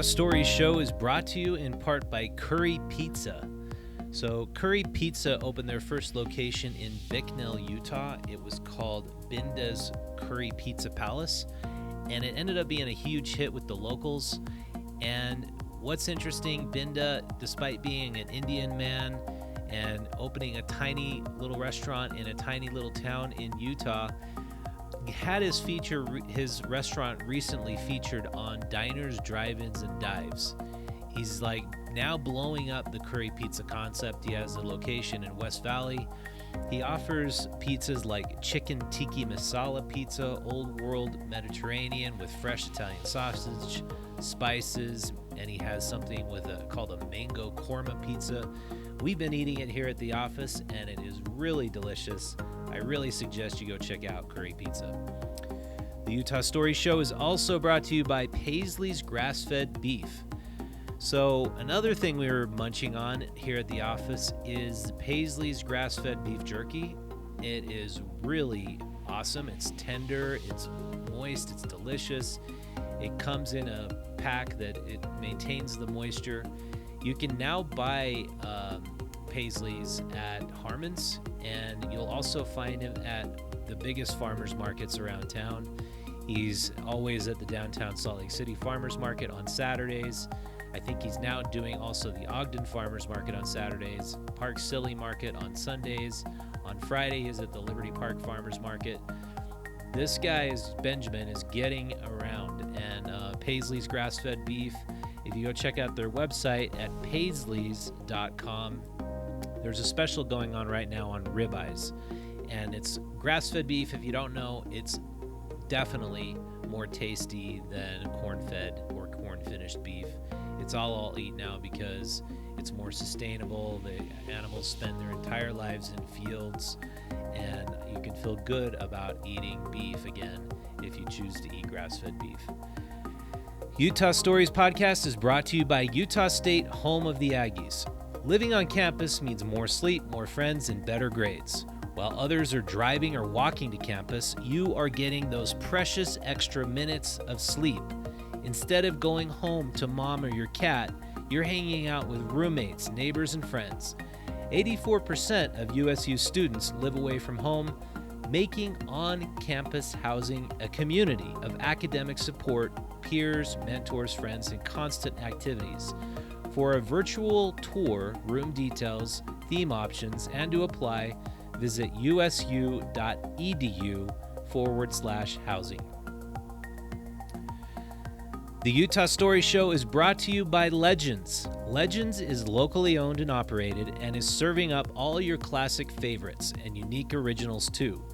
Utah Stories show is brought to you in part by Curry Pizza. So Curry Pizza opened their first location in Bicknell, Utah. It was called Binda's Curry Pizza Palace, and it ended up being a huge hit with the locals. And what's interesting, Binda, despite being an Indian man and opening a tiny little restaurant in a tiny little town in Utah, had his restaurant recently featured on diners, drive-ins, and dives. He's like now blowing up the curry pizza concept. He has a location in West Valley. He offers pizzas like chicken tiki masala pizza, old world Mediterranean with fresh Italian sausage, spices, and he has something called a mango korma pizza. We've been eating it here at the office, and it is really delicious. I really suggest you go check out Curry Pizza. The Utah Story Show is also brought to you by Paisley's Grass-Fed Beef. So another thing we were munching on here at the office is Paisley's Grass-Fed Beef Jerky. It is really awesome. It's tender, it's moist, it's delicious. It comes in a pack that it maintains the moisture. You can now buy Paisley's at Harmon's, and you'll also find him at the biggest farmers markets around town. He's always at the downtown Salt Lake City Farmers Market on Saturdays. I think he's now doing also the Ogden Farmers Market on Saturdays, Park Silly Market on Sundays. On Friday, he's at the Liberty Park Farmers Market. This guy, Benjamin, is getting around, and Paisley's Grass-Fed Beef, if you go check out their website at paisleys.com, there's a special going on right now on ribeyes, and it's grass-fed beef. If you don't know, it's definitely more tasty than corn-fed or corn-finished beef. It's all I'll eat now because it's more sustainable. The animals spend their entire lives in fields, and you can feel good about eating beef again if you choose to eat grass-fed beef. Utah Stories Podcast is brought to you by Utah State, home of the Aggies. Living on campus means more sleep, more friends, and better grades. While others are driving or walking to campus, you are getting those precious extra minutes of sleep. Instead of going home to mom or your cat, you're hanging out with roommates, neighbors, and friends. 84% of USU students live away from home, making on-campus housing a community of academic support, peers, mentors, friends, and constant activities. For a virtual tour, room details, theme options, and to apply, visit usu.edu/housing. The Utah Story Show is brought to you by Legends. Legends is locally owned and operated and is serving up all your classic favorites and unique originals too.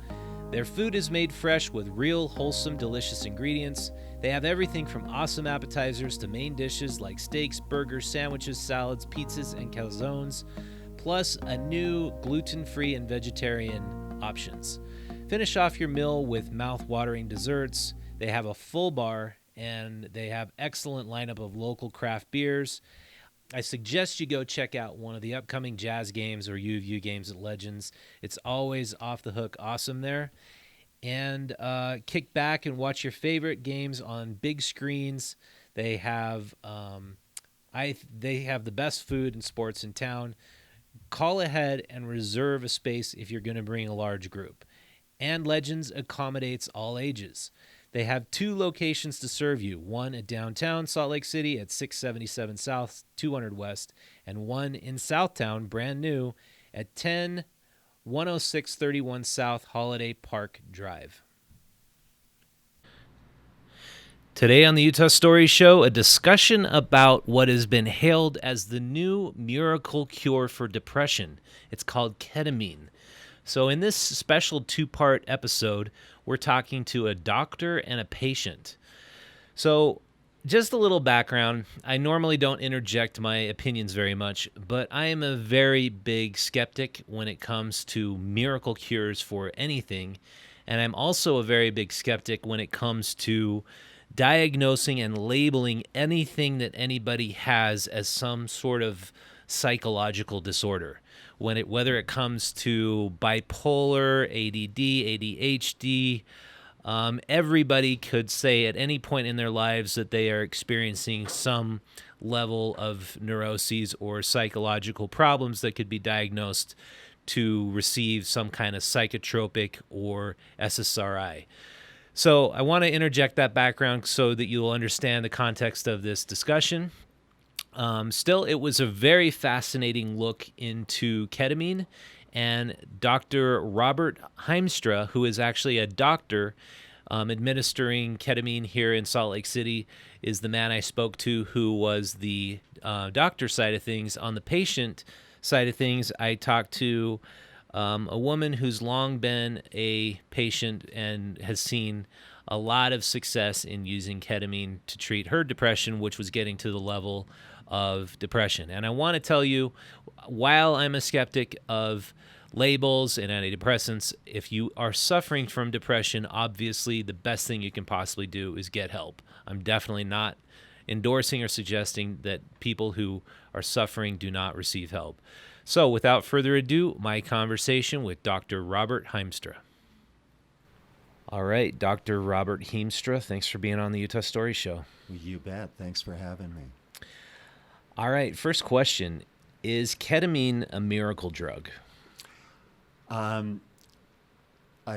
Their food is made fresh with real, wholesome, delicious ingredients. They have everything from awesome appetizers to main dishes like steaks, burgers, sandwiches, salads, pizzas, and calzones, plus a new gluten-free and vegetarian options. Finish off your meal with mouth-watering desserts. They have a full bar, and they have excellent lineup of local craft beers. I suggest you go check out one of the upcoming Jazz games or U of U games at Legends. It's always off the hook awesome there. And kick back and watch your favorite games on big screens. They have the best food and sports in town. Call ahead and reserve a space if you're going to bring a large group. And Legends accommodates all ages. They have 2 locations to serve you, one at downtown Salt Lake City at 677 South, 200 West, and one in Southtown, brand new, at 10631 South Holiday Park Drive. Today on the Utah Story Show, a discussion about what has been hailed as the new miracle cure for depression. It's called ketamine. So in this special 2-part episode, we're talking to a doctor and a patient. So just a little background. I normally don't interject my opinions very much, but I am a very big skeptic when it comes to miracle cures for anything. And I'm also a very big skeptic when it comes to diagnosing and labeling anything that anybody has as some sort of psychological disorder. Whether it comes to bipolar, ADD, ADHD, Everybody could say at any point in their lives that they are experiencing some level of neuroses or psychological problems that could be diagnosed to receive some kind of psychotropic or SSRI. So I want to interject that background so that you'll understand the context of this discussion. Still, it was a very fascinating look into ketamine, and Dr. Robert Hiemstra, who is actually a doctor administering ketamine here in Salt Lake City, is the man I spoke to who was the doctor side of things. On the patient side of things, I talked to a woman who's long been a patient and has seen a lot of success in using ketamine to treat her depression, which was getting to the level of depression. And I want to tell you, while I'm a skeptic of labels and antidepressants, if you are suffering from depression, obviously the best thing you can possibly do is get help. I'm definitely not endorsing or suggesting that people who are suffering do not receive help. So without further ado, my conversation with Dr. Robert Hiemstra. All right, Dr. Robert Hiemstra, thanks for being on the Utah Story Show. You bet. Thanks for having me. All right, first question. Is ketamine a miracle drug? I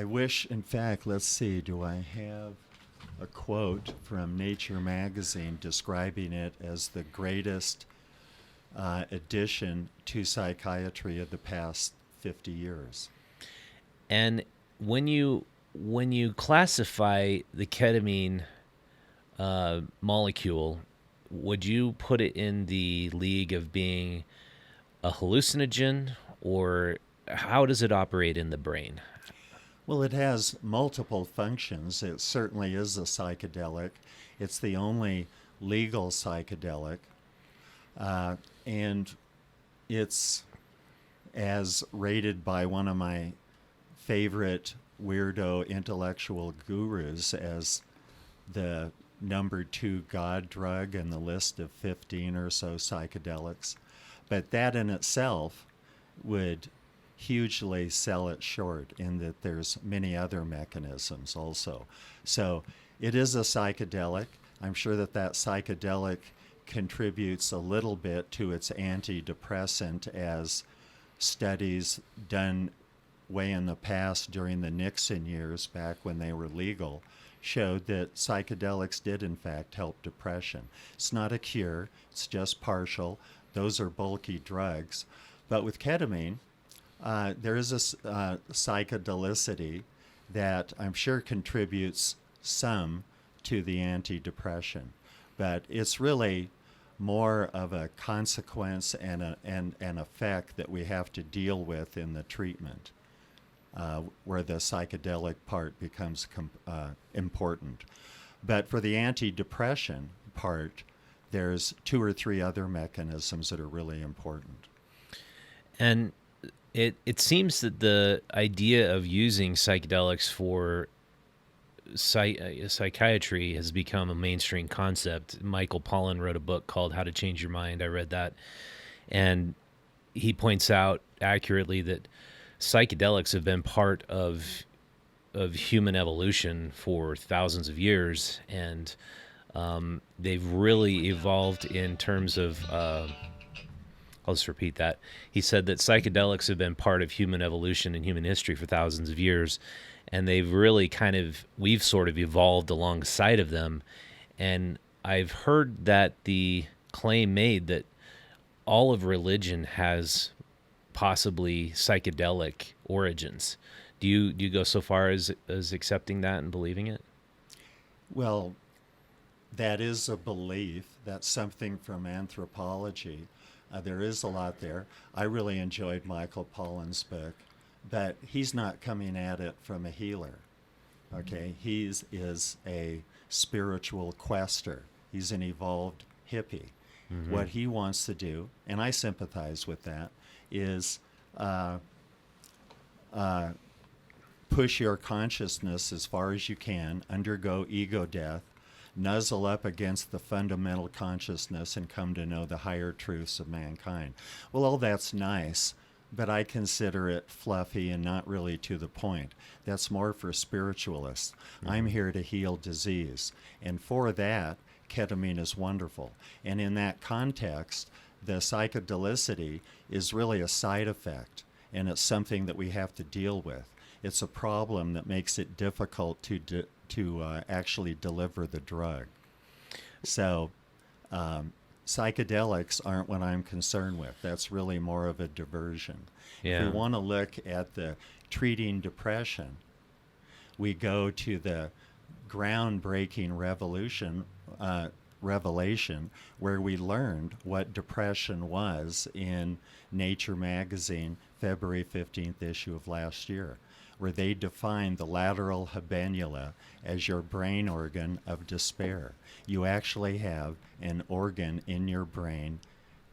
wish, in fact, let's see, do I have a quote from Nature magazine describing it as the greatest addition to psychiatry of the past 50 years? And when you classify the ketamine molecule, would you put it in the league of being a hallucinogen, or how does it operate in the brain? Well, it has multiple functions. It certainly is a psychedelic. It's the only legal psychedelic. And it's as rated by one of my favorite weirdo intellectual gurus as the number 2 god drug in the list of 15 or so psychedelics. But that in itself would hugely sell it short in that there's many other mechanisms also. So it is a psychedelic. I'm sure that psychedelic contributes a little bit to its antidepressant, as studies done way in the past during the Nixon years, back when they were legal, showed that psychedelics did in fact help depression. It's not a cure, it's just partial. Those are bulky drugs. But with ketamine, there is a psychedelicity that I'm sure contributes some to the antidepressant. But it's really more of a consequence and an effect that we have to deal with in the treatment, where the psychedelic part becomes important. But for the antidepressant part, there's 2 or 3 other mechanisms that are really important. And it seems that the idea of using psychedelics for psychiatry has become a mainstream concept. Michael Pollan wrote a book called How to Change Your Mind. I read that. And he points out accurately that psychedelics have been part of human evolution for thousands of years. And they've really evolved in terms of... I'll just repeat that. He said that psychedelics have been part of human evolution and human history for thousands of years, and they've really we've sort of evolved alongside of them. And I've heard that the claim made that all of religion has possibly psychedelic origins. Do you go so far as accepting that and believing it? Well, that is a belief. That's something from anthropology. There is a lot there. I really enjoyed Michael Pollan's book, but he's not coming at it from a healer. Okay, he is a spiritual quester. He's an evolved hippie. Mm-hmm. What he wants to do, and I sympathize with that, is push your consciousness as far as you can, undergo ego death, nuzzle up against the fundamental consciousness and come to know the higher truths of mankind. Well, all that's nice, but I consider it fluffy and not really to the point. That's more for spiritualists. I'm here to heal disease. And for that, ketamine is wonderful. And in that context, the psychedelicity is really a side effect, and it's something that we have to deal with. It's a problem that makes it difficult to actually deliver the drug. So psychedelics aren't what I'm concerned with. That's really more of a diversion. Yeah. If we want to look at the treating depression, we go to the groundbreaking revelation where we learned what depression was in Nature magazine, February 15th issue of last year, where they defined the lateral habenula as your brain organ of despair. You actually have an organ in your brain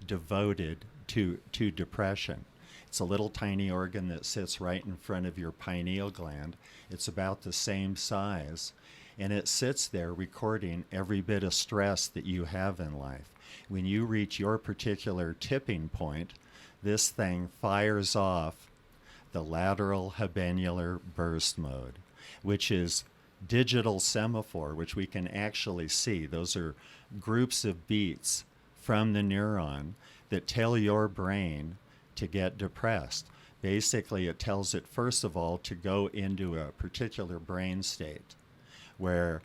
devoted to depression. It's a little tiny organ that sits right in front of your pineal gland. It's about the same size, and it sits there recording every bit of stress that you have in life. When you reach your particular tipping point, this thing fires off the lateral habenular burst mode, which is digital semaphore, which we can actually see. Those are groups of beats from the neuron that tell your brain to get depressed. Basically, it tells it, first of all, to go into a particular brain state where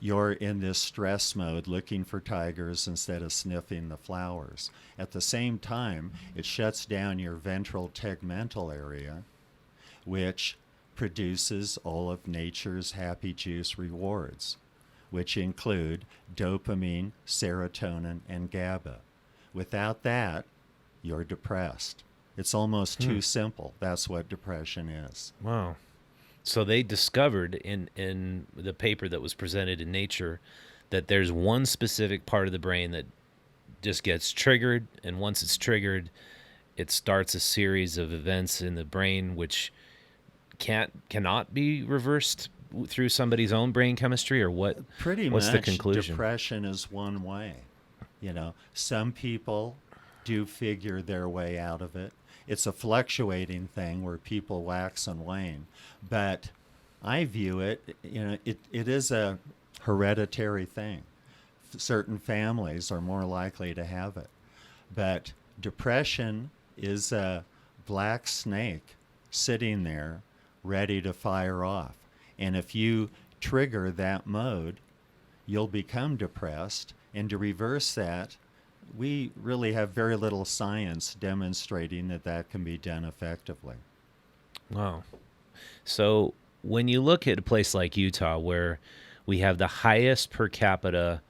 you're in this stress mode looking for tigers instead of sniffing the flowers. At the same time, it shuts down your ventral tegmental area, which produces all of nature's happy juice rewards, which include dopamine, serotonin, and GABA. Without that, you're depressed. It's almost too simple. That's what depression is. Wow. So they discovered in the paper that was presented in Nature that there's one specific part of the brain that just gets triggered, and once it's triggered, it starts a series of events in the brain which cannot be reversed through somebody's own brain chemistry, or what? Pretty what's much the conclusion? Depression is one way. You know, some people do figure their way out of it. It's a fluctuating thing where people wax and wane. But I view it, it is a hereditary thing. Certain families are more likely to have it. But depression is a black snake sitting there ready to fire off. And if you trigger that mode, you'll become depressed. And to reverse that, we really have very little science demonstrating that can be done effectively. Wow. So when you look at a place like Utah, where we have the highest per capita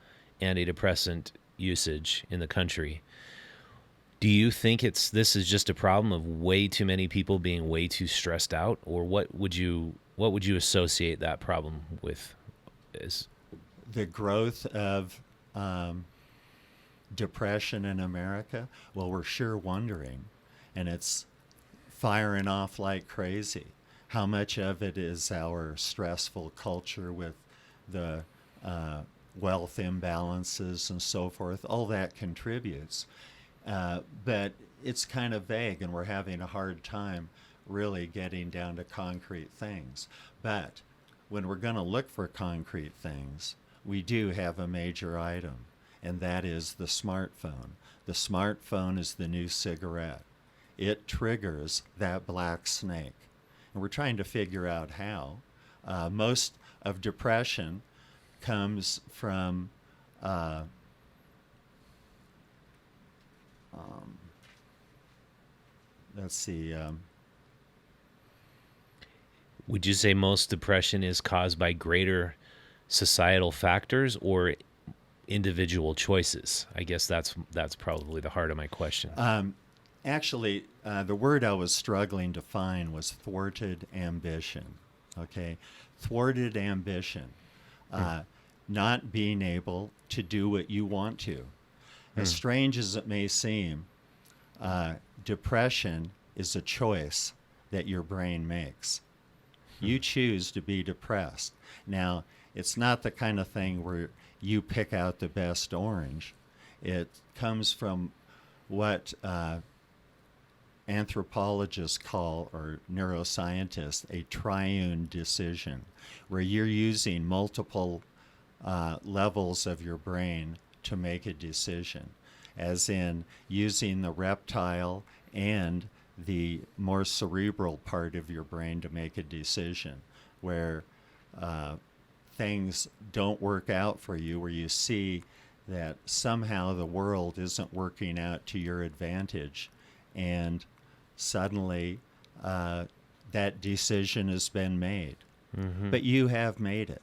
antidepressant usage in the country, do you think this is just a problem of way too many people being way too stressed out, or what would you associate that problem with? Is the growth of depression in America? Well, we're sure wondering, and it's firing off like crazy. How much of it is our stressful culture with the wealth imbalances and so forth? All that contributes. But it's kind of vague, and we're having a hard time really getting down to concrete things. But when we're going to look for concrete things, we do have a major item, and that is the smartphone. The smartphone is the new cigarette. It triggers that black snake. And we're trying to figure out how. Most of depression comes from let's see. Would you say most depression is caused by greater societal factors or individual choices? I guess that's probably the heart of my question. Actually, the word I was struggling to find was thwarted ambition. Okay, thwarted ambition, not being able to do what you want to. As strange as it may seem, depression is a choice that your brain makes. You choose to be depressed. Now, it's not the kind of thing where you pick out the best orange. It comes from what anthropologists call, or neuroscientists, a triune decision, where you're using multiple levels of your brain to make a decision, as in using the reptile and the more cerebral part of your brain to make a decision, where things don't work out for you, where you see that somehow the world isn't working out to your advantage, and suddenly that decision has been made. Mm-hmm. But you have made it.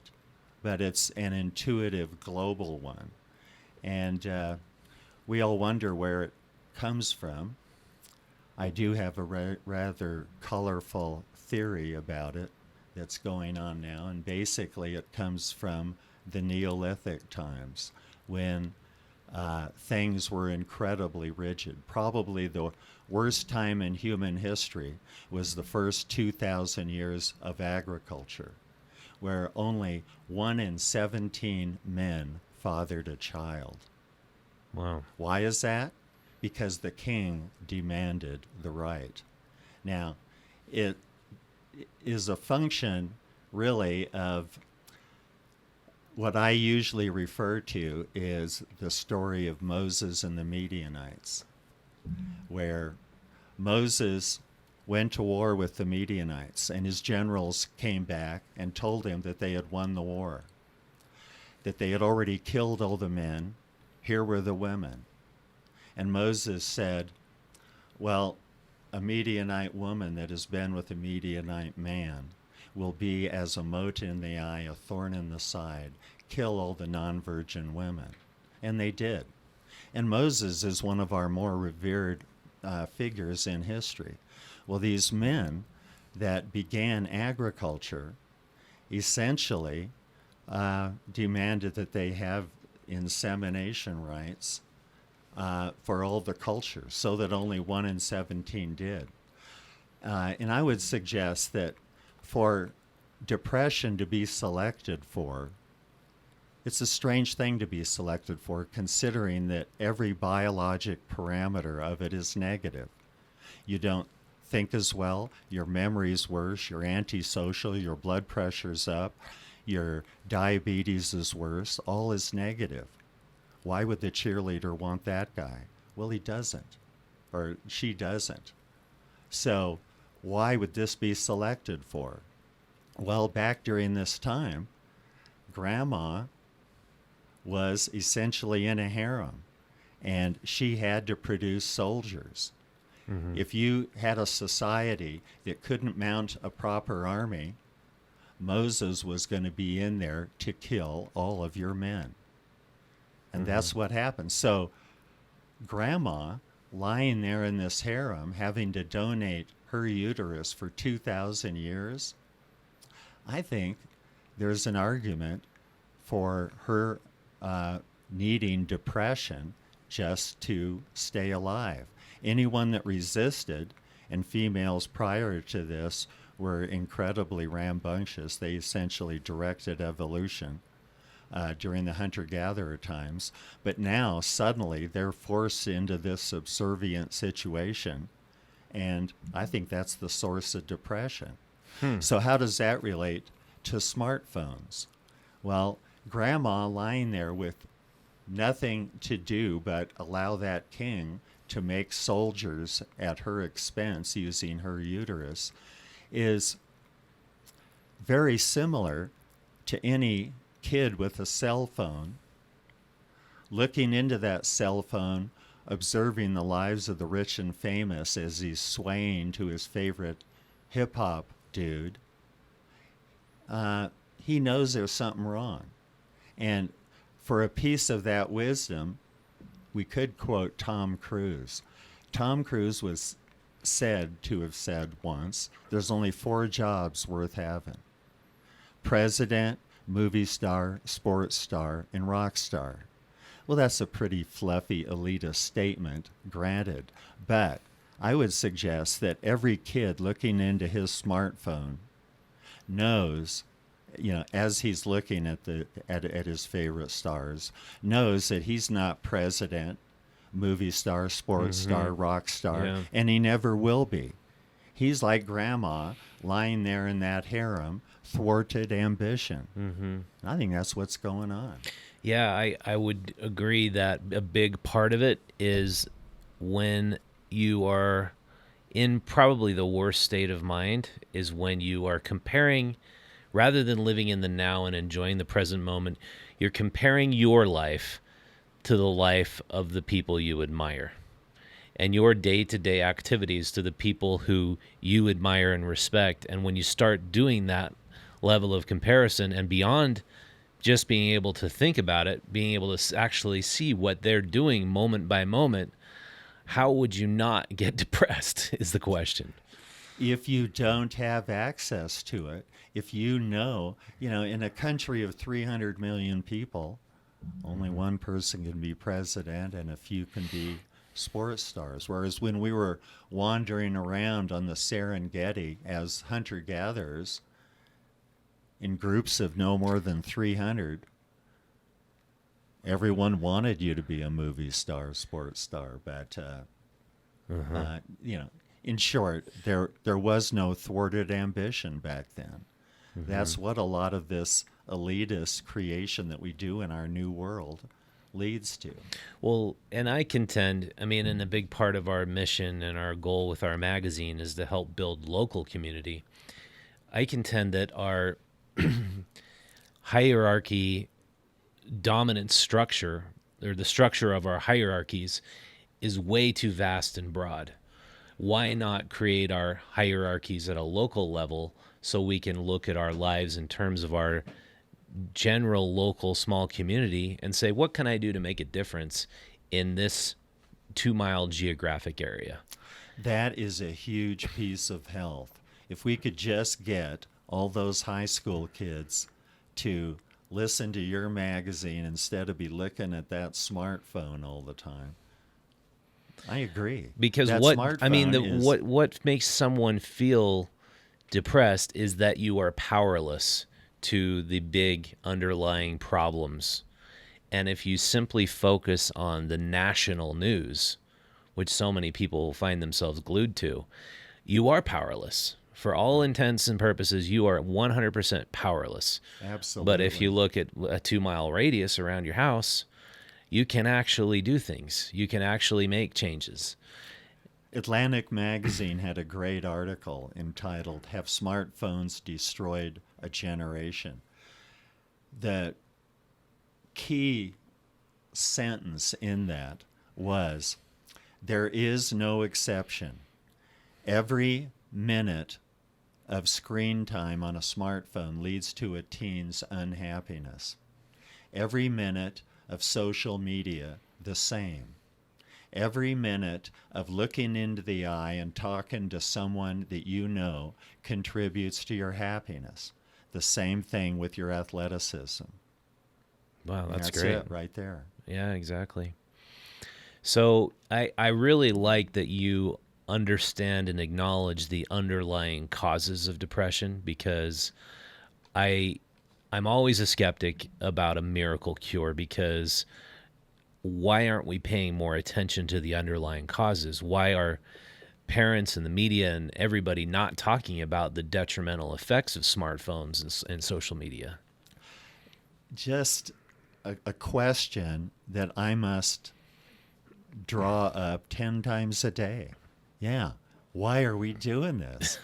But it's an intuitive global one. And we all wonder where it comes from. I do have a rather colorful theory about it that's going on now, and basically it comes from the Neolithic times, when things were incredibly rigid. Probably the worst time in human history was the first 2,000 years of agriculture, where only 1 in 17 men fathered a child. Wow. Why is that? Because the king demanded the right. Now, it is a function, really, of what I usually refer to is the story of Moses and the Midianites, where Moses went to war with the Midianites, and his generals came back and told him that they had won the war, that they had already killed all the men. Here were the women. And Moses said, well, a Midianite woman that has been with a Midianite man will be as a mote in the eye, a thorn in the side, kill all the non-virgin women. And they did. And Moses is one of our more revered figures in history. Well, these men that began agriculture essentially demanded that they have insemination rights for all the cultures, so that only 1 in 17 did. And I would suggest that for depression to be selected for, it's a strange thing to be selected for, considering that every biologic parameter of it is negative. You don't think as well, your memory's worse, you're antisocial, your blood pressure's up, your diabetes is worse, all is negative. Why would the cheerleader want that guy? Well, he doesn't, or she doesn't. So why would this be selected for? Well, back during this time, Grandma was essentially in a harem, and she had to produce soldiers. Mm-hmm. If you had a society that couldn't mount a proper army, Moses was going to be in there to kill all of your men. And Mm-hmm. that's what happened. So Grandma, lying there in this harem, having to donate her uterus for 2,000 years, I think there's an argument for her needing depression just to stay alive. Anyone that resisted, and females prior to this were incredibly rambunctious. They essentially directed evolution during the hunter-gatherer times. But now, suddenly, they're forced into this subservient situation. And I think that's the source of depression. So how does that relate to smartphones? Well, Grandma lying there with nothing to do but allow that king to make soldiers at her expense using her uterus is very similar to any kid with a cell phone looking into that cell phone, observing the lives of the rich and famous as he's swaying to his favorite hip-hop dude. He knows there's something wrong. And for a piece of that wisdom, we could quote Tom Cruise. Tom Cruise was said to have said once, there's only 4 jobs worth having: president, movie star, sports star, and rock star. Well, that's a pretty fluffy elitist statement, granted, but I would suggest that every kid looking into his smartphone knows, as he's looking at his favorite stars, knows that he's not president, movie star, sports star, rock star, Yeah. and he never will be. He's like grandma lying there in that harem, thwarted ambition. I think that's what's going on. Yeah, I would agree that a big part of it is when you are in probably the worst state of mind is when you are comparing, rather than living in the now and enjoying the present moment, you're comparing your life to the life of the people you admire and your day-to-day activities to the people who you admire and respect. And when you start doing that level of comparison and beyond just being able to think about it, being able to actually see what they're doing moment by moment, how would you not get depressed is the question. If you don't have access to it, if you know, in a country of 300 million people, only one person can be president and a few can be sports stars. Whereas when we were wandering around on the Serengeti as hunter-gatherers in groups of no more than 300, everyone wanted you to be a movie star, sports star. But, in short, there was no thwarted ambition back then. That's what a lot of this elitist creation that we do in our new world leads to. Well, and I contend, and a big part of our mission and our goal with our magazine is to help build local community. I contend that our hierarchy dominant structure, or the structure of our hierarchies, is way too vast and broad. Why not create our hierarchies at a local level so we can look at our lives in terms of our general local small community and say, what can I do to make a difference in this 2-mile geographic area? That is a huge piece of health. If we could just get all those high school kids to listen to your magazine instead of be looking at that smartphone all the time. I agree. Because that what makes someone feel depressed is that you are powerless to the big underlying problems. And if you simply focus on the national news, which so many people find themselves glued to, you are powerless. For all intents and purposes, you are 100% powerless. Absolutely. But if you look at a 2-mile radius around your house, you can actually do things. You can actually make changes. Atlantic Magazine had a great article entitled, "Have Smartphones Destroyed a Generation?" The key sentence in that was, there is no exception. Every minute of screen time on a smartphone leads to a teen's unhappiness. Every minute of social media, the same. Every minute of looking into the eye and talking to someone that you know contributes to your happiness. The same thing with your athleticism. Wow, that's That's great. it right there. Yeah, exactly. So I really like that you understand and acknowledge the underlying causes of depression, because I'm always a skeptic about a miracle cure, because why aren't we paying more attention to the underlying causes? Why are parents and the media and everybody not talking about the detrimental effects of smartphones and social media? Just a question that I must draw up 10 times a day. Yeah. Why are we doing this?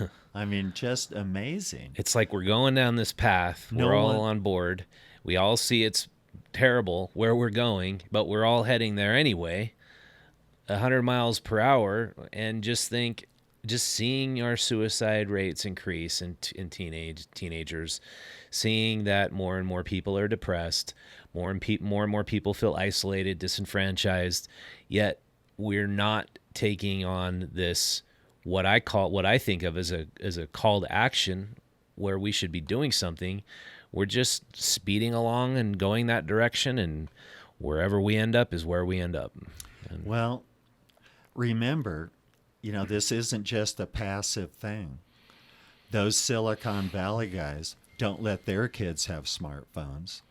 Just amazing. It's like we're going down this path. We're all on board. We all see it's terrible where we're going, but we're all heading there anyway, 100 miles per hour, and just seeing our suicide rates increase in teenagers, seeing that more and more people are depressed, more and more people feel isolated, disenfranchised, yet we're not taking on this, what I think of as a call to action, where we should be doing something. We're just speeding along and going that direction, and wherever we end up is where we end up. Well, remember, this isn't just a passive thing. Those Silicon Valley guys don't let their kids have smartphones.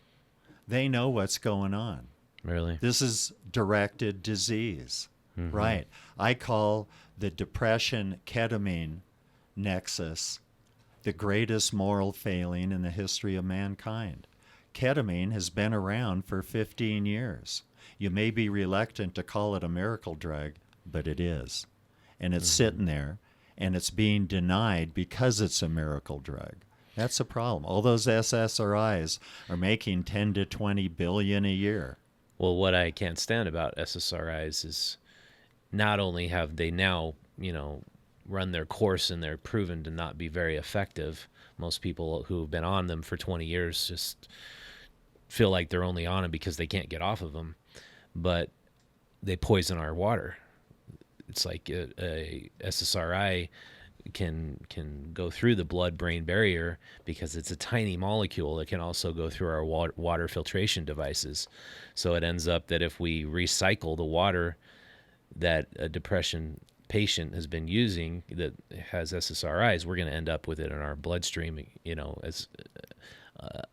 They know what's going on. Really? This is directed disease, Mm-hmm. right? I call the depression ketamine nexus the greatest moral failing in the history of mankind. Ketamine has been around for 15 years. You may be reluctant to call it a miracle drug, but it is. And it's sitting there, and it's being denied because it's a miracle drug. That's a problem. All those SSRIs are making 10 to 20 billion a year. Well, what I can't stand about SSRIs is not only have they now, run their course and they're proven to not be very effective. Most people who have been on them for 20 years just feel like they're only on them because they can't get off of them. But they poison our water. It's like a SSRI can go through the blood-brain barrier because it's a tiny molecule that can also go through our water filtration devices. So it ends up that if we recycle the water that a depression patient has been using that has SSRIs, we're going to end up with it in our bloodstream, as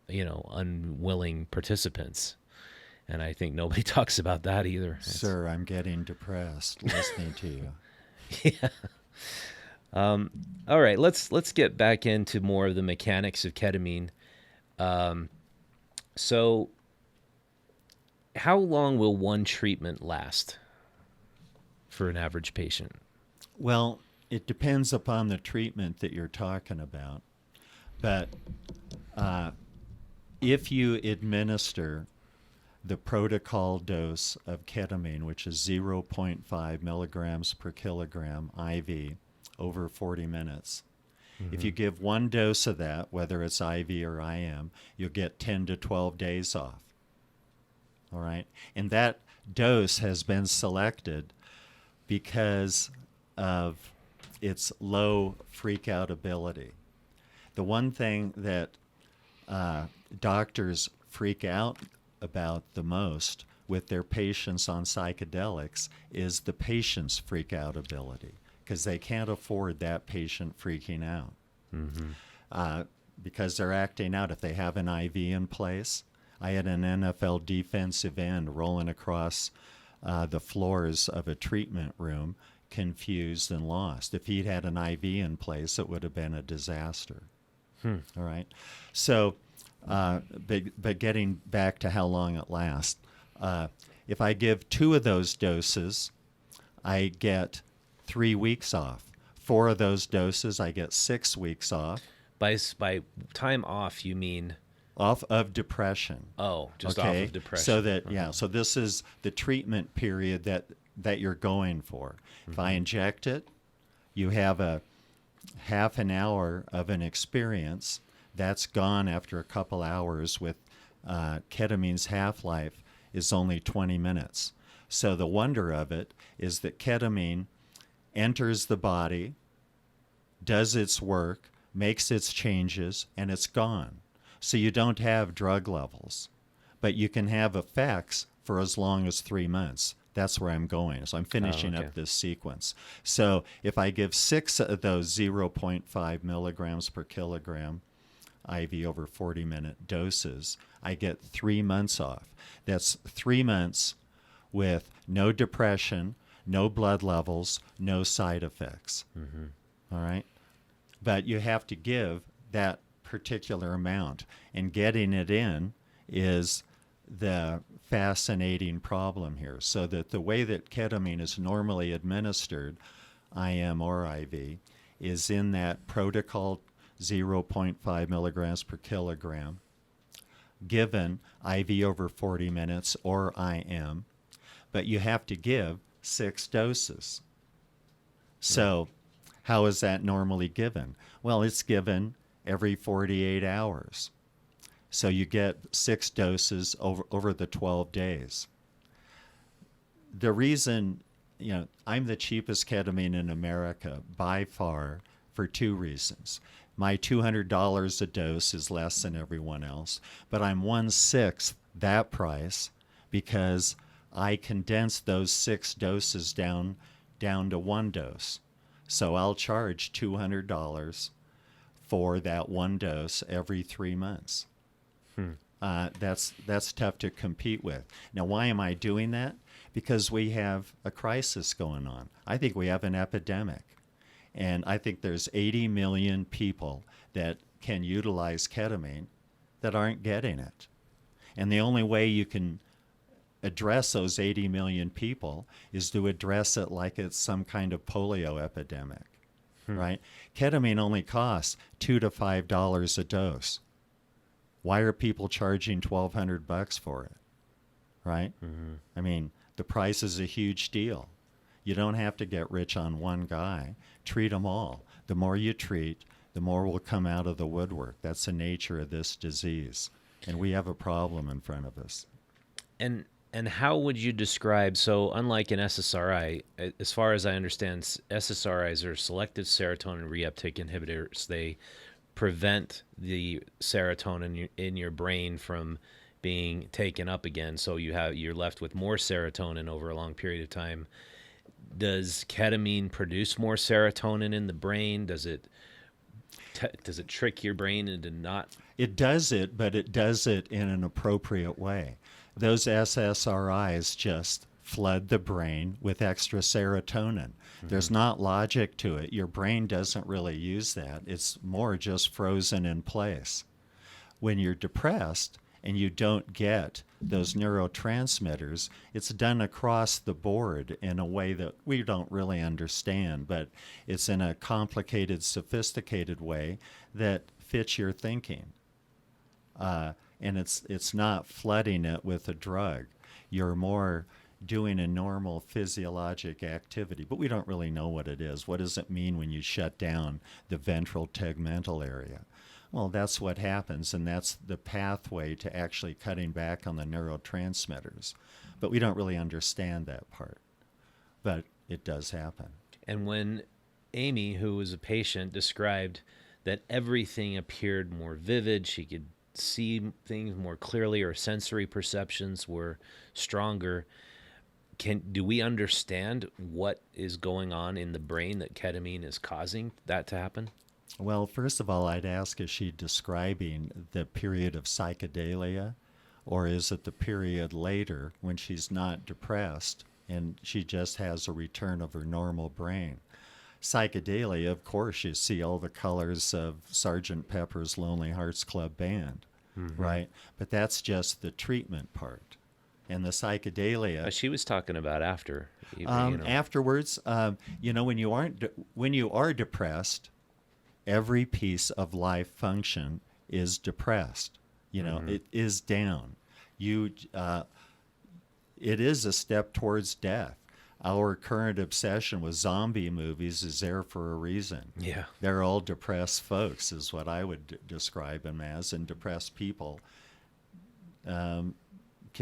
unwilling participants. And I think nobody talks about that either. Sir, I'm getting depressed listening to you. Yeah. All right, let's get back into more of the mechanics of ketamine. So how long will one treatment last for an average patient? Well, it depends upon the treatment that you're talking about. But if you administer the protocol dose of ketamine, which is 0.5 milligrams per kilogram IV over 40 minutes, if you give one dose of that, whether it's IV or IM, you'll get 10 to 12 days off. All right? And that dose has been selected because of its low freak-out ability. The one thing that doctors freak out about the most with their patients on psychedelics is the patient's freak-out ability, because they can't afford that patient freaking out. Because they're acting out. If they have an IV in place, I had an NFL defensive end rolling across the floors of a treatment room, confused and lost. If he'd had an IV in place, it would have been a disaster. All right. So, but getting back to how long it lasts, if I give 2 of those doses, I get 3 weeks off. 4 of those doses, I get 6 weeks off. By time off, you mean? Off of depression. Oh, just off of depression. So that, so this is the treatment period that you're going for. If I inject it, you have a half an hour of an experience. That's gone after a couple hours. With ketamine's half-life is only 20 minutes. So the wonder of it is that ketamine enters the body, does its work, makes its changes, and it's gone. So you don't have drug levels, but you can have effects for as long as 3 months. That's where I'm going. So I'm finishing up this sequence. So if I give 6 of those 0.5 milligrams per kilogram IV over 40-minute doses, I get 3 months off. That's 3 months with no depression, no blood levels, no side effects. All right? But you have to give that particular amount, and getting it in is the fascinating problem here. So that the way that ketamine is normally administered, IM or IV, is in that protocol 0.5 milligrams per kilogram, given IV over 40 minutes or IM, but you have to give 6 doses. So how is that normally given? Well, it's given every 48 hours. So you get 6 doses over the 12 days. The reason, I'm the cheapest ketamine in America by far for 2 reasons. My $200 a dose is less than everyone else, but I'm 1/6 that price because I condensed those 6 doses down to 1 dose. So I'll charge $200 for that 1 dose every 3 months. that's tough to compete with. Now, why am I doing that? Because we have a crisis going on. I think we have an epidemic. And I think there's 80 million people that can utilize ketamine that aren't getting it. And the only way you can address those 80 million people is to address it like it's some kind of polio epidemic, right? Ketamine only costs $2 to $5 a dose. Why are people charging $1,200 for it, right? I mean, the price is a huge deal. You don't have to get rich on one guy. Treat them all. The more you treat, the more will come out of the woodwork. That's the nature of this disease. And we have a problem in front of us. And how would you describe, so unlike an SSRI, as far as I understand, SSRIs are selective serotonin reuptake inhibitors. They prevent the serotonin in your brain from being taken up again, so you're left with more serotonin over a long period of time. Does ketamine produce more serotonin in the brain? Does it trick your brain into not? It does it, but it does it in an appropriate way. Those SSRIs just flood the brain with extra serotonin. There's not logic to it. Your brain doesn't really use that. It's more just frozen in place. When you're depressed and you don't get those neurotransmitters, it's done across the board in a way that we don't really understand, but it's in a complicated, sophisticated way that fits your thinking. And it's not flooding it with a drug. You're more doing a normal physiologic activity, but we don't really know what it is. What does it mean when you shut down the ventral tegmental area? Well, that's what happens, and that's the pathway to actually cutting back on the neurotransmitters. But we don't really understand that part. But it does happen. And when Amy, who was a patient, described that everything appeared more vivid, she could see things more clearly, her sensory perceptions were stronger. Do we understand what is going on in the brain that ketamine is causing that to happen? Well, first of all, I'd ask, is she describing the period of psychedelia, or is it the period later when she's not depressed and she just has a return of her normal brain? Psychedelia, of course, you see all the colors of Sgt. Pepper's Lonely Hearts Club Band, right? But that's just the treatment part. And the psychedelia. She was talking about after. Afterwards, when you are depressed, every piece of life function is depressed. It is down. It is a step towards death. Our current obsession with zombie movies is there for a reason. Yeah. They're all depressed folks, is what I would describe them as, and depressed people can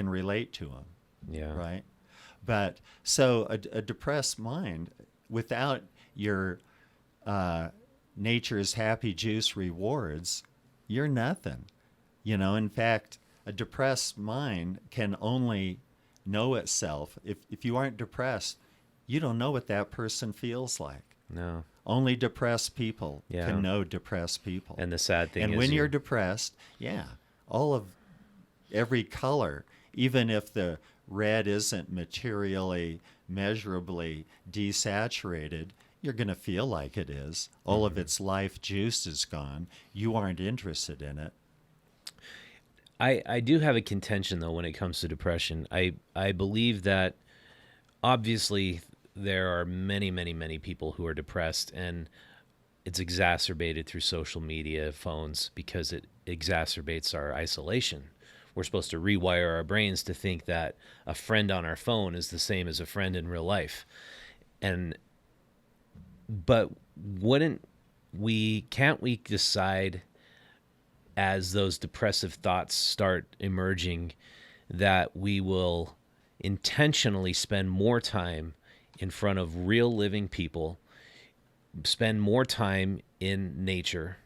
relate to them. Yeah. Right? But so a depressed mind, without your nature's happy juice rewards, you're nothing. In fact, a depressed mind can only know itself. If you aren't depressed, you don't know what that person feels like. No. Only depressed people can know depressed people. And the sad thing is, and when you're depressed, every color, even if the red isn't materially, measurably desaturated, you're going to feel like it is. All of its life juice is gone. You aren't interested in it. I do have a contention, though, when it comes to depression. I believe that obviously there are many, many, many people who are depressed, and it's exacerbated through social media, phones, because it exacerbates our isolation. We're supposed to rewire our brains to think that a friend on our phone is the same as a friend in real life. But can't we decide, as those depressive thoughts start emerging, that we will intentionally spend more time in front of real living people, spend more time in nature,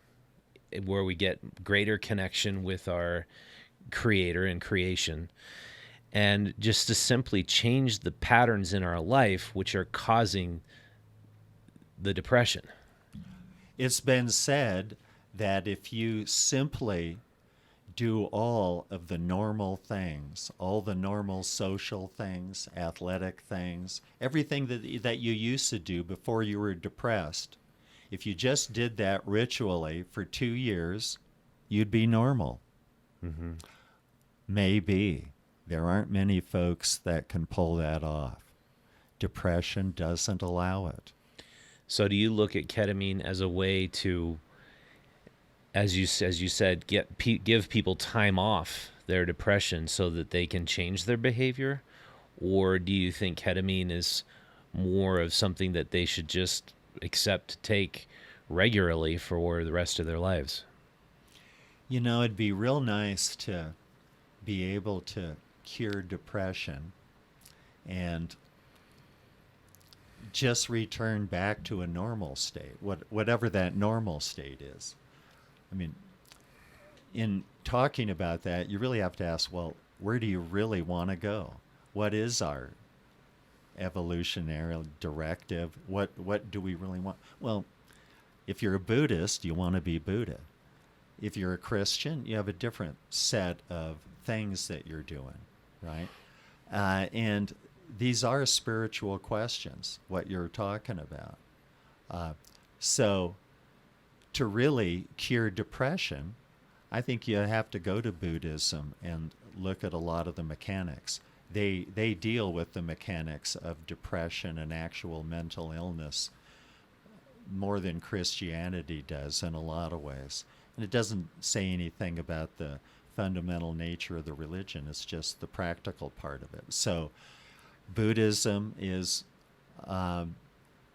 where we get greater connection with our creator and creation, and just to simply change the patterns in our life which are causing the depression? It's been said that if you simply do all of the normal things, all the normal social things, athletic things, everything that you used to do before you were depressed. If you just did that ritually for 2 years, you'd be normal. Mm-hmm. Maybe. There aren't many folks that can pull that off. Depression doesn't allow it. So do you look at ketamine as a way to, as you said, give people time off their depression so that they can change their behavior? Or do you think ketamine is more of something that they should just accept, take regularly for the rest of their lives? You know, it'd be real nice to be able to cure depression and just return back to a normal state, whatever that normal state is. I mean, in talking about that, you really have to ask, well, where do you really want to go? What is our evolutionary directive? What do we really want? Well, if you're a Buddhist, you want to be Buddha. If you're a Christian, you have a different set of things that you're doing, right? And these are spiritual questions, what you're talking about. So to really cure depression, I think you have to go to Buddhism and look at a lot of the mechanics. They deal with the mechanics of depression and actual mental illness more than Christianity does in a lot of ways. And it doesn't say anything about the fundamental nature of the religion. It's just the practical part of it. So Buddhism is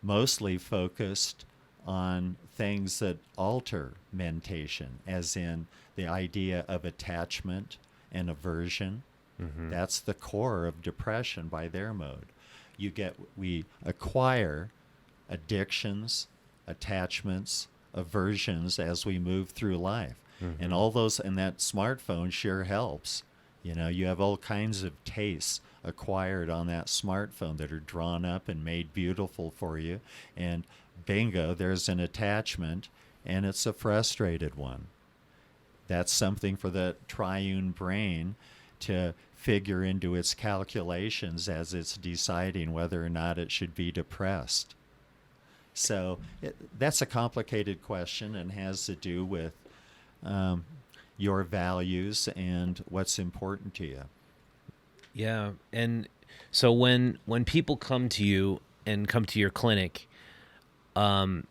mostly focused on things that alter mentation, as in the idea of attachment and aversion. Mm-hmm. That's the core of depression by their mode. We acquire addictions, attachments, aversions as we move through life. Mm-hmm. And all those, and that smartphone sure helps. You know, you have all kinds of tastes acquired on that smartphone that are drawn up and made beautiful for you. And bingo, there's an attachment, and it's a frustrated one. That's something for the triune brain to figure into its calculations as it's deciding whether or not it should be depressed. So that's a complicated question and has to do with your values and what's important to you. Yeah, and so when people come to you and come to your clinic, do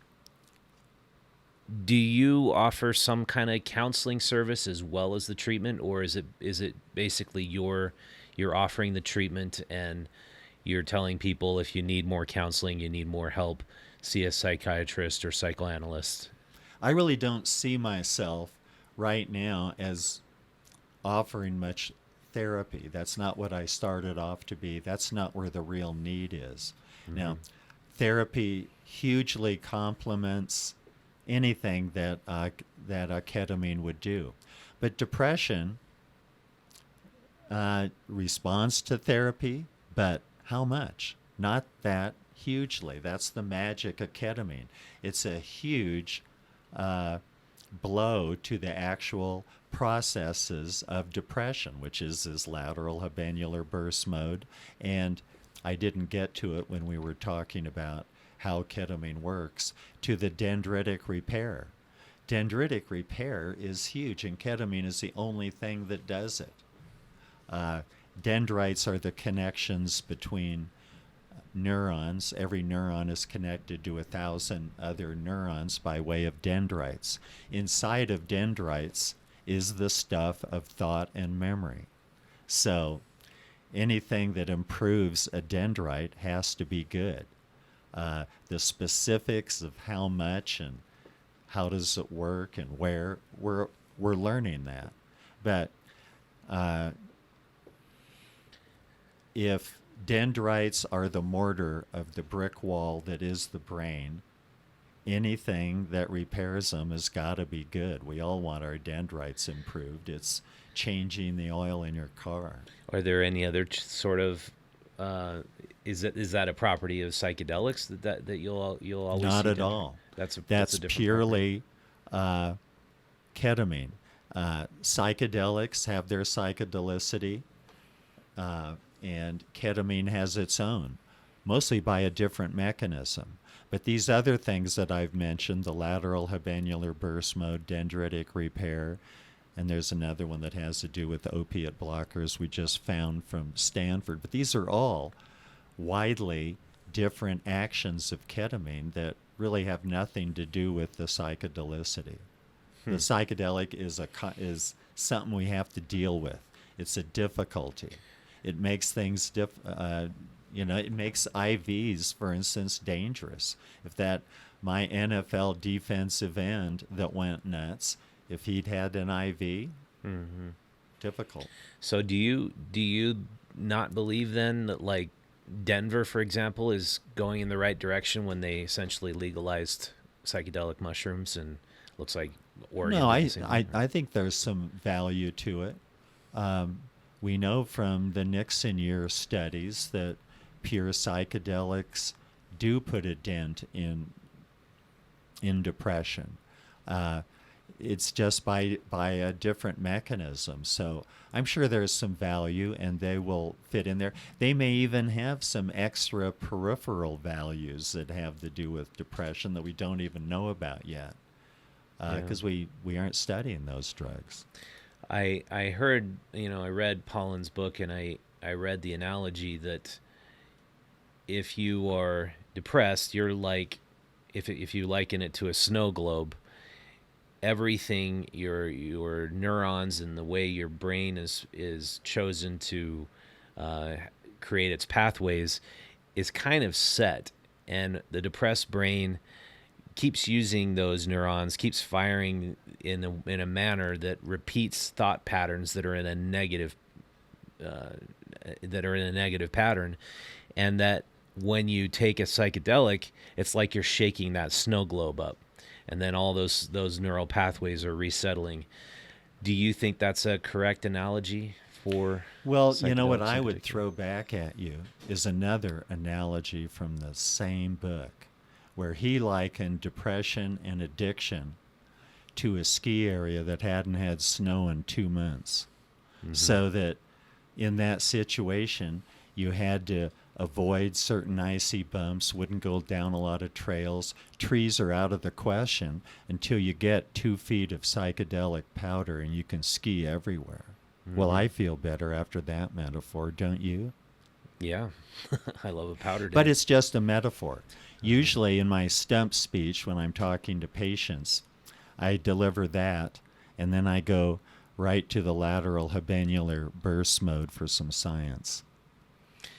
you offer some kind of counseling service as well as the treatment, or is it basically you're offering the treatment and you're telling people if you need more counseling, you need more help, see a psychiatrist or psychoanalyst? I really don't see myself right now as offering much therapy. That's not what I started off to be. That's not where the real need is. Mm-hmm. Now, therapy hugely complements anything that ketamine would do. But depression responds to therapy, but how much? Not that hugely. That's the magic of ketamine. It's a huge blow to the actual processes of depression, which is this lateral habenular burst mode. And I didn't get to it when we were talking about how ketamine works, to the dendritic repair. Dendritic repair is huge, and ketamine is the only thing that does it. Dendrites are the connections between neurons. Every neuron is connected to 1,000 other neurons by way of dendrites. Inside of dendrites is the stuff of thought and memory. So anything that improves a dendrite has to be good. The specifics of how much and how does it work and where, we're learning that. But if dendrites are the mortar of the brick wall that is the brain, anything that repairs them has got to be good. We all want our dendrites improved. It's changing the oil in your car. Are there any other sort of is that a property of psychedelics that you'll always not see at all? That's a That's different purely ketamine. Psychedelics have their psychedelicity, and ketamine has its own, mostly by a different mechanism. But these other things that I've mentioned, the lateral habenular burst mode, dendritic repair, and there's another one that has to do with opiate blockers we just found from Stanford. But these are all widely different actions of ketamine that really have nothing to do with the psychedelicity. The psychedelic is something we have to deal with. It's a difficulty. It makes things it makes IVs, for instance, dangerous. If my NFL defensive end that went nuts, if he'd had an IV, difficult. So do you not believe then that, like, Denver, for example, is going in the right direction when they essentially legalized psychedelic mushrooms, and looks like Oregon? No, I think there's some value to it. We know from the Nixon year studies that pure psychedelics do put a dent in depression. It's just by a different mechanism. So I'm sure there's some value, and they will fit in there. They may even have some extra peripheral values that have to do with depression that we don't even know about yet, because we aren't studying those drugs. I heard, I read Pollan's book, and I read the analogy that if you are depressed, you're like, if you liken it to a snow globe, everything, your neurons and the way your brain is chosen to create its pathways is kind of set, and the depressed brain keeps using those neurons, keeps firing in a manner that repeats thought patterns that are in a negative pattern, and that when you take a psychedelic, it's like you're shaking that snow globe up, and then all those neural pathways are resettling. Do you think that's a correct analogy for? Well, you know what I would throw back at you is another analogy from the same book, where he likened depression and addiction to a ski area that hadn't had snow in 2 months. So that in that situation, you had to avoid certain icy bumps, wouldn't go down a lot of trails. Trees are out of the question until you get 2 feet of psychedelic powder and you can ski everywhere. Well, I feel better after that metaphor, don't you? Yeah. I love a powder day. But it's just a metaphor. Usually in my stump speech, when I'm talking to patients, I deliver that, and then I go right to the lateral habenular burst mode for some science.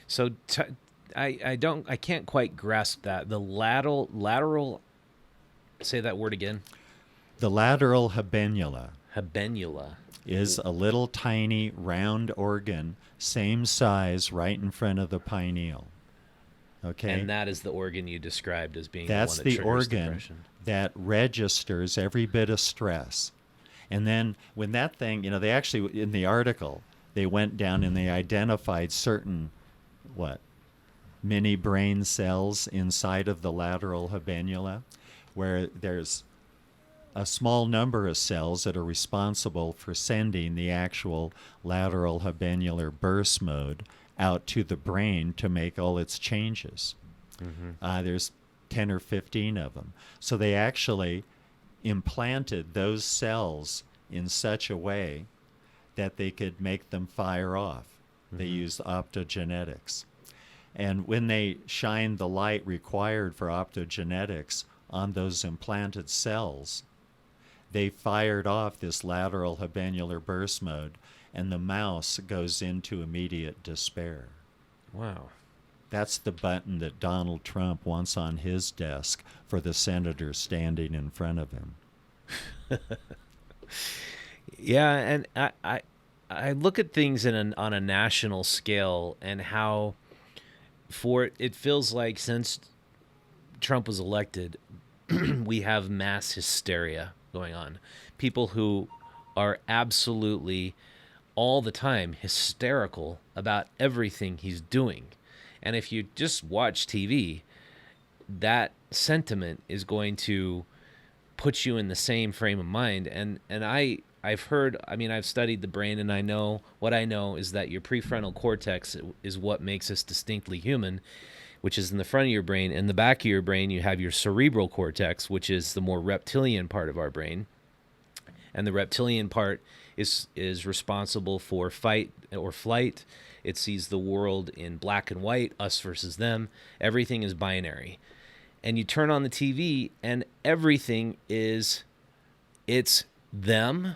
So I can't quite grasp that. The lateral, say that word again. The lateral habenula. Habenula. Is a little tiny round organ, same size, right in front of the pineal. Okay. And that is the organ you described as being That's the one that the triggers organ depression. that registers every bit of stress. And then when that thing, they actually, in the article, they went down and they identified certain, mini brain cells inside of the lateral habenula, where there's a small number of cells that are responsible for sending the actual lateral habenular burst mode out to the brain to make all its changes. There's 10 or 15 of them. So they actually implanted those cells in such a way that they could make them fire off. They used optogenetics. And when they shined the light required for optogenetics on those implanted cells, they fired off this lateral habenular burst mode, and the mouse goes into immediate despair. Wow. That's the button that Donald Trump wants on his desk for the senator standing in front of him. Yeah, and I look at things on a national scale, and how it feels like since Trump was elected, we have mass hysteria going on. People who are absolutely all the time hysterical about everything he's doing. And if you just watch TV, that sentiment is going to put you in the same frame of mind. And I I've heard, I mean, I've studied the brain, and I know is that your prefrontal cortex is what makes us distinctly human, which is in the front of your brain. In the back of your brain, you have your cerebral cortex, which is the more reptilian part of our brain. And the reptilian part is responsible for fight or flight. It sees the world in black and white, us versus them. Everything is binary. And you turn on the TV, and everything it's them,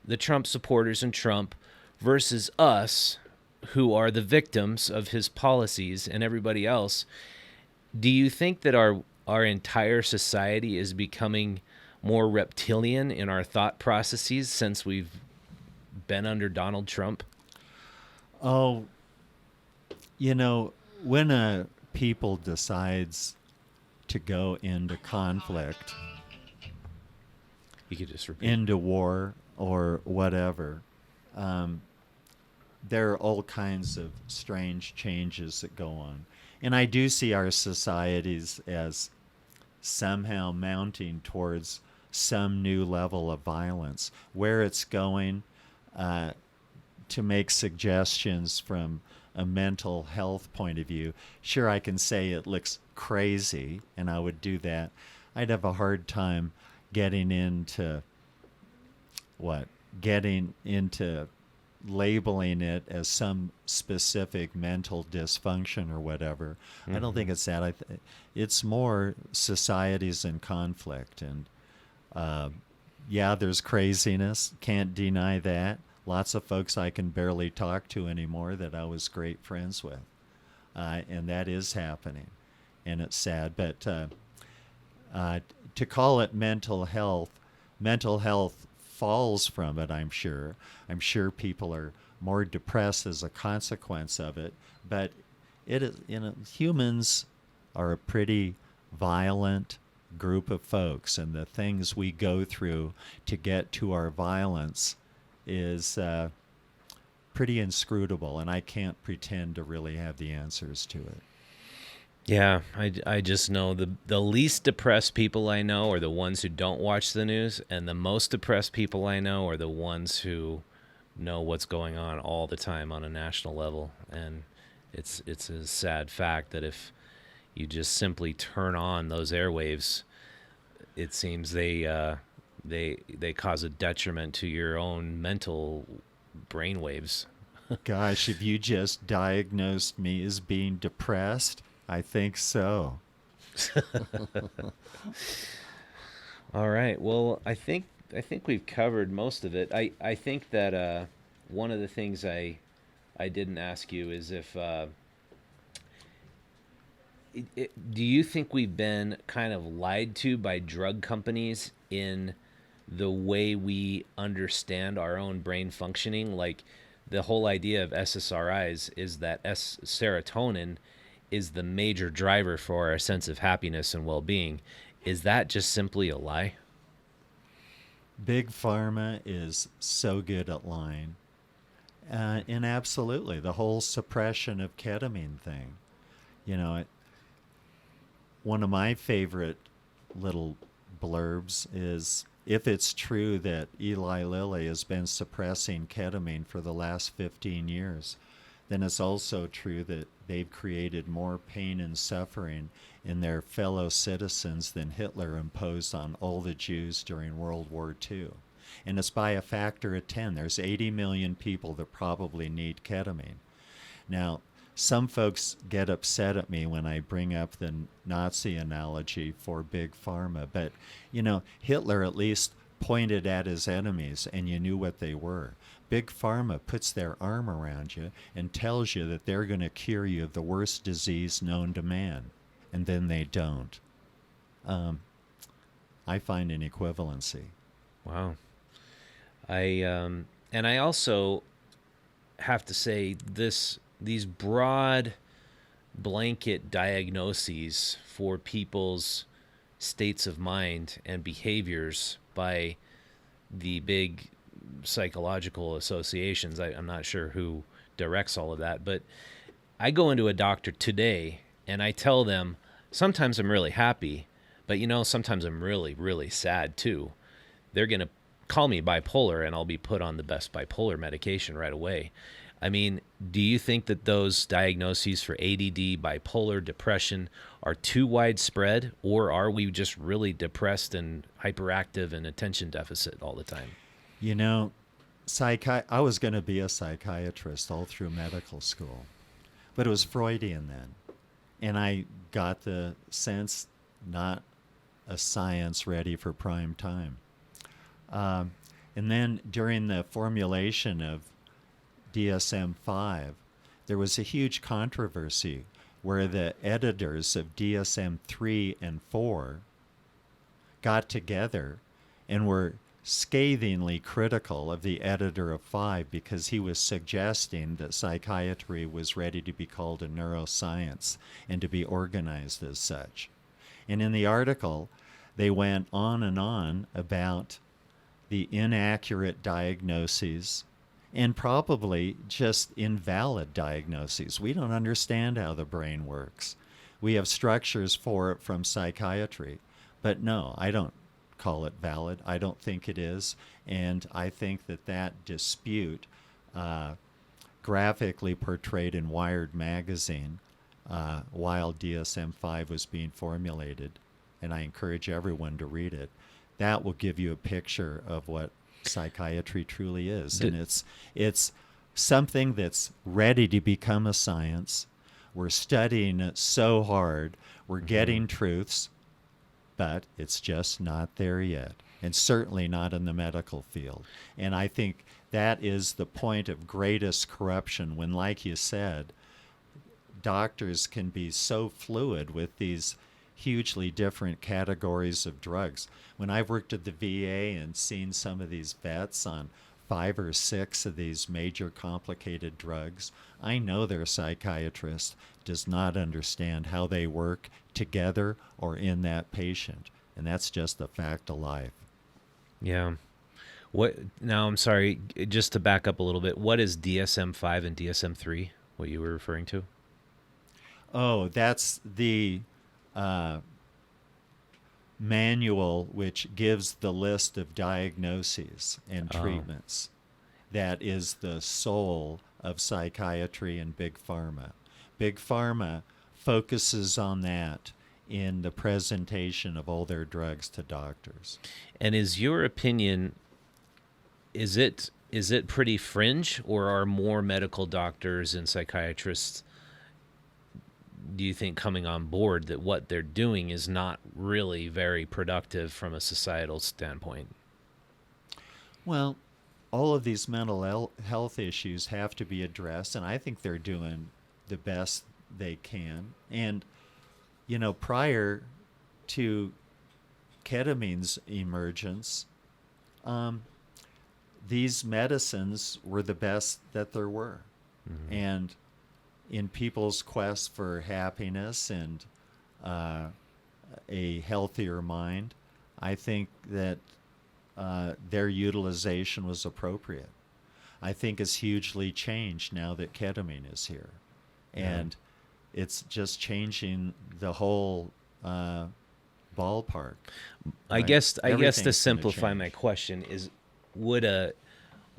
the Trump supporters and Trump, versus us, who are the victims of his policies and everybody else. Do you think that our entire society is becoming more reptilian in our thought processes since we've been under Donald Trump? Oh, when a people decides to go into conflict, You could just repeat. into war or whatever, there are all kinds of strange changes that go on. And I do see our societies as somehow mounting towards some new level of violence. Where it's going, to make suggestions from a mental health point of view, sure, I can say it looks crazy, and I would do that. I'd have a hard time getting into labeling it as some specific mental dysfunction or whatever. Mm-hmm. I don't think it's that. It's more societies in conflict. And yeah, there's craziness. Can't deny that. Lots of folks I can barely talk to anymore that I was great friends with. And that is happening. And it's sad. But to call it mental health falls from it, I'm sure. I'm sure people are more depressed as a consequence of it. But it is, humans are a pretty violent group of folks, and the things we go through to get to our violence is pretty inscrutable, and I can't pretend to really have the answers to it. Yeah, I just know the least depressed people I know are the ones who don't watch the news, and the most depressed people I know are the ones who know what's going on all the time on a national level. And it's a sad fact that if you just simply turn on those airwaves, it seems they cause a detriment to your own mental brainwaves. Gosh, if you just diagnosed me as being depressed, I think so. All right. Well, I think we've covered most of it. I think that one of the things I didn't ask you is if do you think we've been kind of lied to by drug companies in the way we understand our own brain functioning? Like, the whole idea of SSRIs is that serotonin is the major driver for our sense of happiness and well-being. Is that just simply a lie? Big Pharma is so good at lying. And absolutely, the whole suppression of ketamine thing. One of my favorite little blurbs is, if it's true that Eli Lilly has been suppressing ketamine for the last 15 years, then it's also true that they've created more pain and suffering in their fellow citizens than Hitler imposed on all the Jews during World War II. And it's by a factor of 10. There's 80 million people that probably need ketamine. Now, some folks get upset at me when I bring up the Nazi analogy for Big Pharma, but, Hitler at least pointed at his enemies and you knew what they were. Big Pharma puts their arm around you and tells you that they're going to cure you of the worst disease known to man, and then they don't. I find an equivalency. Wow. And I also have to say these broad blanket diagnoses for people's states of mind and behaviors by the big psychological associations. I'm not sure who directs all of that, but I go into a doctor today and I tell them sometimes I'm really happy, but sometimes I'm really, really sad too. They're going to call me bipolar and I'll be put on the best bipolar medication right away. I mean, do you think that those diagnoses for ADD, bipolar, depression are too widespread, or are we just really depressed and hyperactive and attention deficit all the time? You know, I was going to be a psychiatrist all through medical school, but it was Freudian then. And I got the sense not a science ready for prime time. And then during the formulation of DSM-5, there was a huge controversy where the editors of DSM-3 and 4 got together and were scathingly critical of the editor of 5 because he was suggesting that psychiatry was ready to be called a neuroscience and to be organized as such. And in the article, they went on and on about the inaccurate diagnoses and probably just invalid diagnoses. We don't understand how the brain works. We have structures for it from psychiatry. But no, I don't call it valid. I don't think it is. And I think that that dispute, graphically portrayed in Wired magazine while DSM-5 was being formulated, and I encourage everyone to read it, that will give you a picture of what psychiatry truly is. And it's something that's ready to become a science. We're studying it so hard. We're getting truths, but it's just not there yet, and certainly not in the medical field. And I think that is the point of greatest corruption when, like you said, doctors can be so fluid with these hugely different categories of drugs. When I've worked at the VA and seen some of these vets on 5 or 6 of these major complicated drugs, I know their psychiatrist does not understand how they work together or in that patient. And that's just a fact of life. Yeah. Now, I'm sorry, just to back up a little bit, what is DSM-5 and DSM-3, what you were referring to? Oh, that's the manual which gives the list of diagnoses and treatments. That is the soul of psychiatry and Big Pharma. Big Pharma focuses on that in the presentation of all their drugs to doctors. And is your opinion, is it pretty fringe, or are more medical doctors and psychiatrists, do you think, coming on board that what they're doing is not really very productive from a societal standpoint? Well, all of these mental health issues have to be addressed, and I think they're doing the best they can. And, you know, prior to ketamine's emergence, these medicines were the best that there were. Mm-hmm. And in people's quest for happiness and a healthier mind, I think that their utilization was appropriate. I think it's hugely changed now that ketamine is here. And it's just changing the whole ballpark. I guess to simplify my question is, would a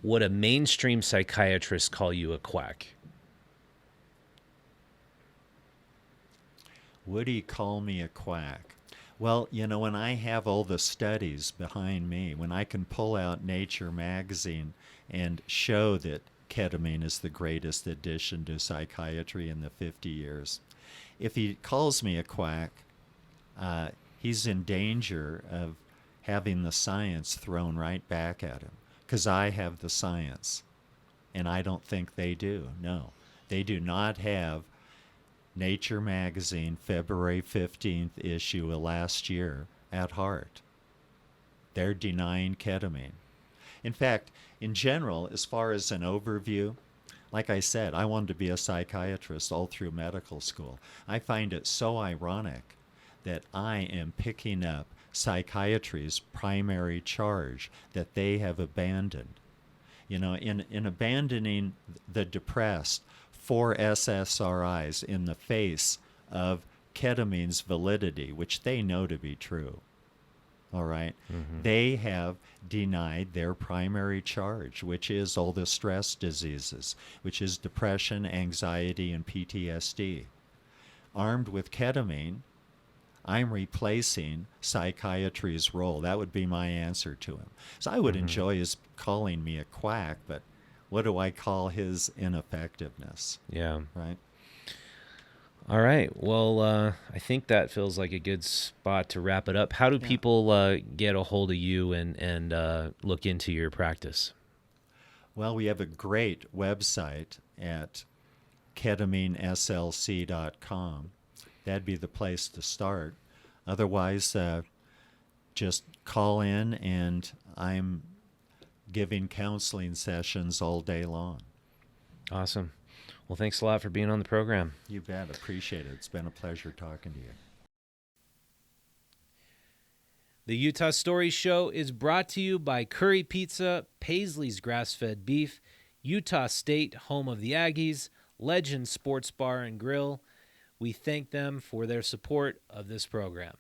mainstream psychiatrist call you a quack? Would he call me a quack? Well, you know, when I have all the studies behind me, when I can pull out Nature magazine and show that ketamine is the greatest addition to psychiatry in the 50 years, if he calls me a quack, he's in danger of having the science thrown right back at him, because I have the science, and I don't think they do. No, they do not have Nature magazine, February 15th issue of last year at heart. They're denying ketamine. In fact, in general, as far as an overview, like I said, I wanted to be a psychiatrist all through medical school. I find it so ironic that I am picking up psychiatry's primary charge that they have abandoned. You know, in abandoning the depressed for SSRIs in the face of ketamine's validity, which they know to be true. All right. They have denied their primary charge, which is all the stress diseases, which is depression, anxiety, and PTSD. Armed with ketamine, I'm replacing psychiatry's role. That would be my answer to him. So I would enjoy his calling me a quack, but what do I call his ineffectiveness? Yeah. Right? All right. Well, I think that feels like a good spot to wrap it up. How do people get a hold of you and look into your practice? Well, we have a great website at ketamineslc.com. That'd be the place to start. Otherwise, just call in, and I'm giving counseling sessions all day long. Awesome. Well, thanks a lot for being on the program. You bet. Appreciate it. It's been a pleasure talking to you. The Utah Story Show is brought to you by Curry Pizza, Paisley's Grass-Fed Beef, Utah State, home of the Aggies, Legend Sports Bar and Grill. We thank them for their support of this program.